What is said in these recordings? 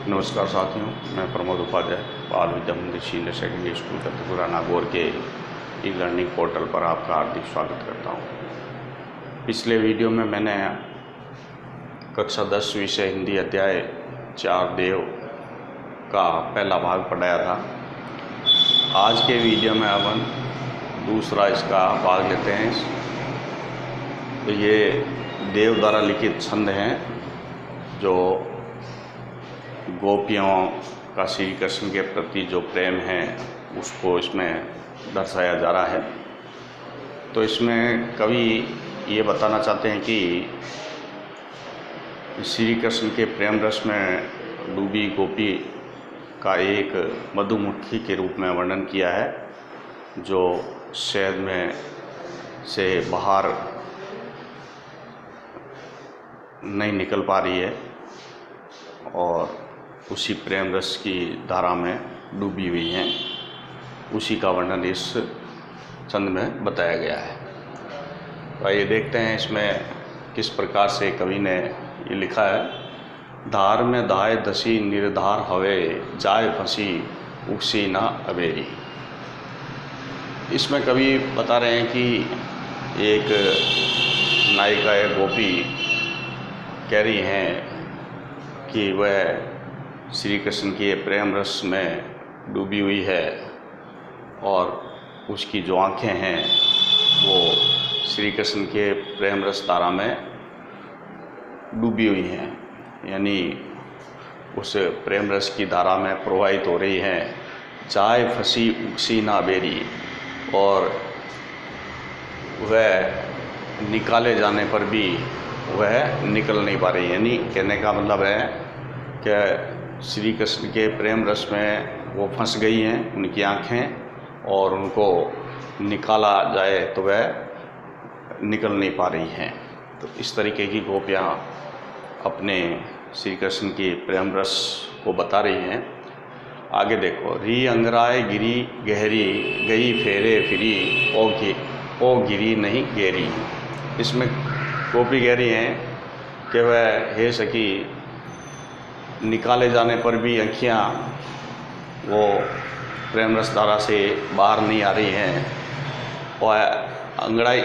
नमस्कार साथियों, मैं प्रमोद उपाध्याय बाल विद्या मंदिर सीनियर सेकेंडरी स्कूल कत्तपुरा नागौर के ई लर्निंग पोर्टल पर आपका हार्दिक स्वागत करता हूं। पिछले वीडियो में मैंने कक्षा 10 विषय हिंदी अध्याय 4 देव का पहला भाग पढ़ाया था। आज के वीडियो में अपन दूसरा इसका भाग लेते हैं। तो ये देव द्वारा लिखित छंद हैं जो गोपियों का श्री कृष्ण के प्रति जो प्रेम है उसको इसमें दर्शाया जा रहा है। तो इसमें कवि ये बताना चाहते हैं कि श्री कृष्ण के प्रेम रस में डूबी गोपी का एक मधुमक्खी के रूप में वर्णन किया है, जो शहद में से बाहर नहीं निकल पा रही है और उसी प्रेम रस की धारा में डूबी हुई हैं। उसी का वर्णन इस छंद में बताया गया है। तो आइए देखते हैं इसमें किस प्रकार से कवि ने ये लिखा है। धार में दाए दसी निर्धार हवे, जाए फंसी उगसी ना अबेरी। इसमें कवि बता रहे हैं कि एक नायिका है गोपी कह रही हैं कि वह श्री कृष्ण के प्रेम रस में डूबी हुई है और उसकी जो आँखें हैं वो श्री कृष्ण के प्रेम रस धारा में डूबी हुई हैं, यानी उस प्रेम रस की धारा में प्रवाहित हो रही हैं। जाए फंसी उगसी ना बेरी, और वह निकाले जाने पर भी वह निकल नहीं पा रही। यानी कहने का मतलब है कि श्री कृष्ण के प्रेम रस में वो फंस गई हैं उनकी आँखें, और उनको निकाला जाए तो वह निकल नहीं पा रही हैं। तो इस तरीके की गोपियाँ अपने श्री कृष्ण के प्रेम रस को बता रही हैं। आगे देखो। री अंगराए गिरी गहरी, गई फेरे फिरी, ओ गिरी नहीं गेरी। इसमें गोपी कह रही हैं कि वह हे सखी, निकाले जाने पर भी आँखियाँ वो प्रेम रस धारा से बाहर नहीं आ रही हैं, और अंगड़ाई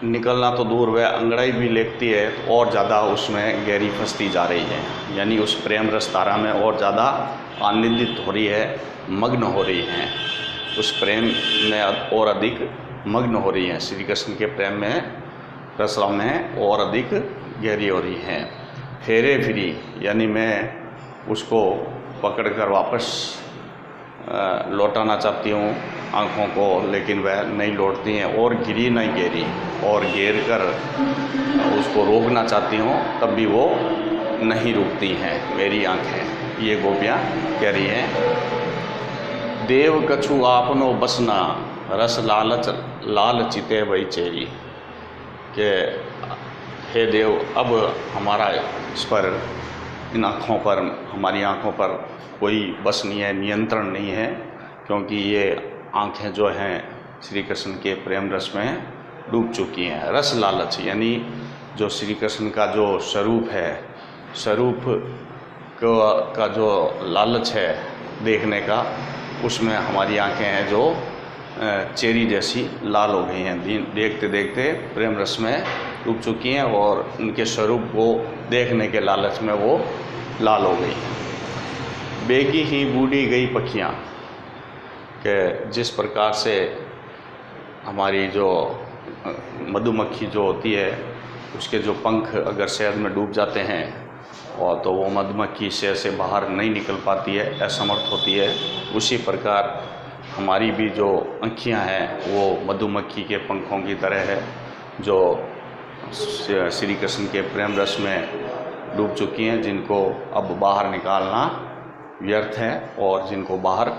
निकलना तो दूर, वह अंगड़ाई भी लेती है तो और ज़्यादा उसमें गहरी फंसती जा रही है। यानी उस प्रेम रस धारा में और ज़्यादा आनंदित हो रही है, मग्न हो रही हैं, उस प्रेम में और अधिक मग्न हो रही हैं, श्री कृष्ण के प्रेम में रसरा में और अधिक गहरी हो रही हैं। फेरे फिरी, यानी मैं उसको पकड़कर वापस लौटाना चाहती हूँ आँखों को, लेकिन वह नहीं लौटती हैं। और गिरी नहीं गेरी, और घेर कर उसको रोकना चाहती हूँ तब भी वो नहीं रुकती हैं मेरी आँखें। ये गोपियाँ कह रही हैं। देव कछु आपनो बसना, रस लालच लाल चिते वही चेरी। के हे देव, अब हमारा इस पर, इन आँखों पर, हमारी आँखों पर कोई बस नहीं है, नियंत्रण नहीं है, क्योंकि ये आँखें जो हैं श्री कृष्ण के प्रेम रस में डूब चुकी हैं। रस लालच, यानी जो श्री कृष्ण का जो स्वरूप है, स्वरूप का जो लालच है देखने का, उसमें हमारी आँखें हैं जो चेरी जैसी लाल हो गई हैं। देखते देखते प्रेम रस में डूब चुकी हैं और उनके स्वरूप को देखने के लालच में वो लाल हो गई हैं। बेगी ही बूढ़ी गई पखियाँ, कि जिस प्रकार से हमारी जो मधुमक्खी जो होती है, उसके जो पंख अगर शहद में डूब जाते हैं और तो वो मधुमक्खी शहद से बाहर नहीं निकल पाती है, असमर्थ होती है, उसी प्रकार हमारी भी जो आँखियाँ हैं वो मधुमक्खी के पंखों की तरह है, जो श्री कृष्ण के प्रेम रस में डूब चुकी हैं, जिनको अब बाहर निकालना व्यर्थ है और जिनको बाहर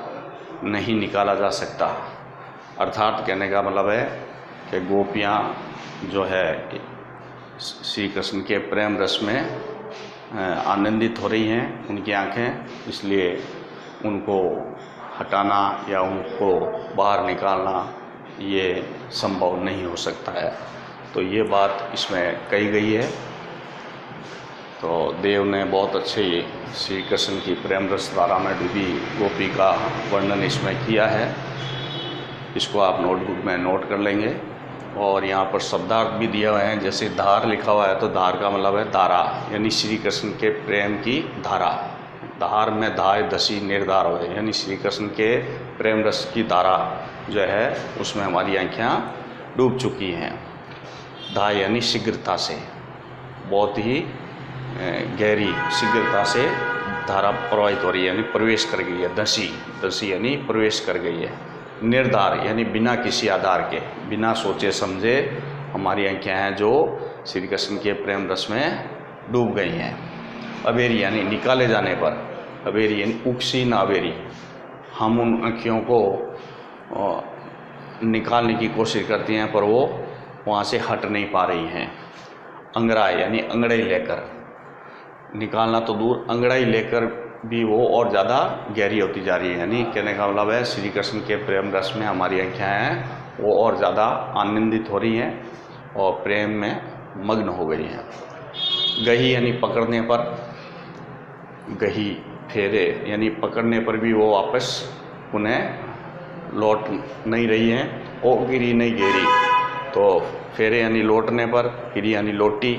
नहीं निकाला जा सकता। अर्थात कहने का मतलब है कि गोपियाँ जो है श्री कृष्ण के प्रेम रस में आनंदित हो रही हैं उनकी आँखें, इसलिए उनको हटाना या उनको बाहर निकालना ये संभव नहीं हो सकता है। तो ये बात इसमें कही गई है। तो देव ने बहुत अच्छे श्री कृष्ण की प्रेम रस धारा में डूबी गोपी का वर्णन इसमें किया है। इसको आप नोटबुक में नोट कर लेंगे। और यहाँ पर शब्दार्थ भी दिया हुआ है, जैसे धार लिखा हुआ है तो धार का मतलब है धारा, यानी श्री कृष्ण के प्रेम की धारा। धार में धाय दसी निर्धार हो, यानी श्री कृष्ण के प्रेम रस की धारा जो है उसमें हमारी आँखें डूब चुकी हैं। धाय यानी शीघ्रता से, बहुत ही गहरी शीघ्रता से धारा प्रवाहित हो रही है, यानी प्रवेश कर गई है। दसी, दसी यानी प्रवेश कर गई है। निर्धार यानी बिना किसी आधार के, बिना सोचे समझे हमारी आँखें हैं जो श्री कृष्ण के प्रेम रस में डूब गई हैं। अबेरी यानी निकाले जाने पर, अबेरी यानी उक्सी न अबेरी, हम उन आँखियों को निकालने की कोशिश करती हैं पर वो वहाँ से हट नहीं पा रही हैं। अंगड़ाई यानी अंगड़ाई लेकर, निकालना तो दूर, अंगड़ाई लेकर भी वो और ज़्यादा गहरी होती जा रही है। यानी कहने का मतलब है श्री कृष्ण के प्रेम रस में हमारी आँखें हैं वो और ज़्यादा आनंदित हो रही हैं और प्रेम में मग्न हो गई हैं। गही यानी पकड़ने पर, गही फेरे यानी पकड़ने पर भी वो वापस उन्हें लौट नहीं रही हैं। ओ गिरी नहीं घेरी, तो फेरे यानी लौटने पर, गिरी यानी लौटी,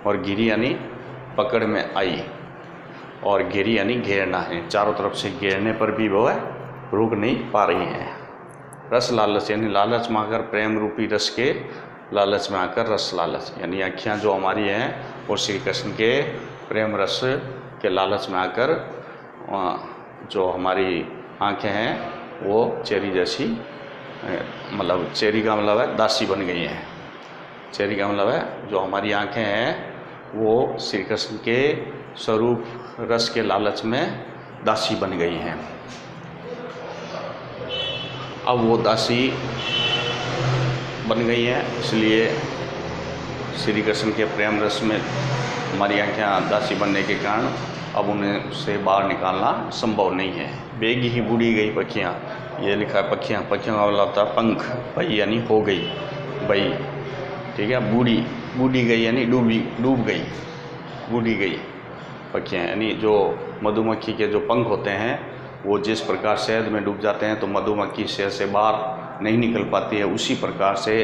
और गिरी यानी पकड़ में आई, और घेरी यानी घेरना है। चारों तरफ से घेरने पर भी वो रुक नहीं पा रही हैं। रस लालच यानी लालच में आकर, प्रेम रूपी रस के लालच में आकर रस लालच, यानी आँखियाँ जो हमारी हैं वो श्री कृष्ण के प्रेम रस के लालच में आकर जो हमारी आँखें हैं वो चेरी जैसी, मतलब चेरी का मतलब है दासी बन गई हैं। चेरी का मतलब है जो हमारी आँखें हैं वो श्री कृष्ण के स्वरूप रस के लालच में दासी बन गई हैं। अब वो दासी बन गई हैं, इसलिए श्री कृष्ण के प्रेम रस में हमारी आँखें दासी बनने के कारण अब उन्हें से बाहर निकालना संभव नहीं है। बेगी ही बूढ़ी गई पखियाँ, ये लिखा है पखियाँ, पखियों का मतलब होता है पंख, बई यानी हो गई, बई, ठीक है। बूढ़ी, बूढ़ी गई यानी डूब गई, बूढ़ी गई पखियाँ, यानी जो मधुमक्खी के जो पंख होते हैं वो जिस प्रकार शहद में डूब जाते हैं तो मधुमक्खी शहद से बाहर नहीं निकल पाती है, उसी प्रकार से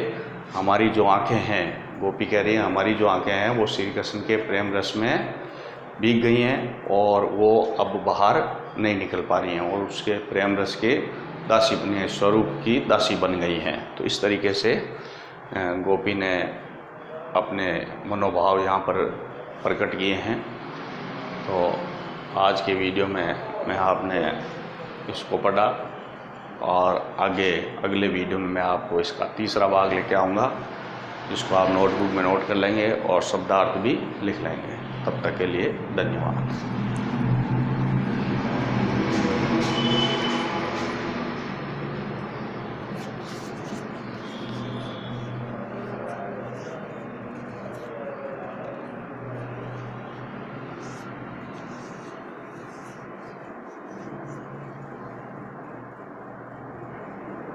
हमारी जो आँखें हैं, गोपी कह रही हैं हमारी जो आँखें हैं वो श्री कृष्ण के प्रेम रस में भीग गई हैं और वो अब बाहर नहीं निकल पा रही हैं और उसके प्रेम रस के दासी बनी, स्वरूप की दासी बन गई हैं। तो इस तरीके से गोपी ने अपने मनोभाव यहाँ पर प्रकट किए हैं। तो आज के वीडियो में मैं आपने इसको पढ़ा और आगे अगले वीडियो में मैं आपको इसका तीसरा भाग लेके आऊँगा, जिसको आप नोटबुक में नोट कर लेंगे और शब्दार्थ भी लिख लेंगे। तब तक के लिए धन्यवाद।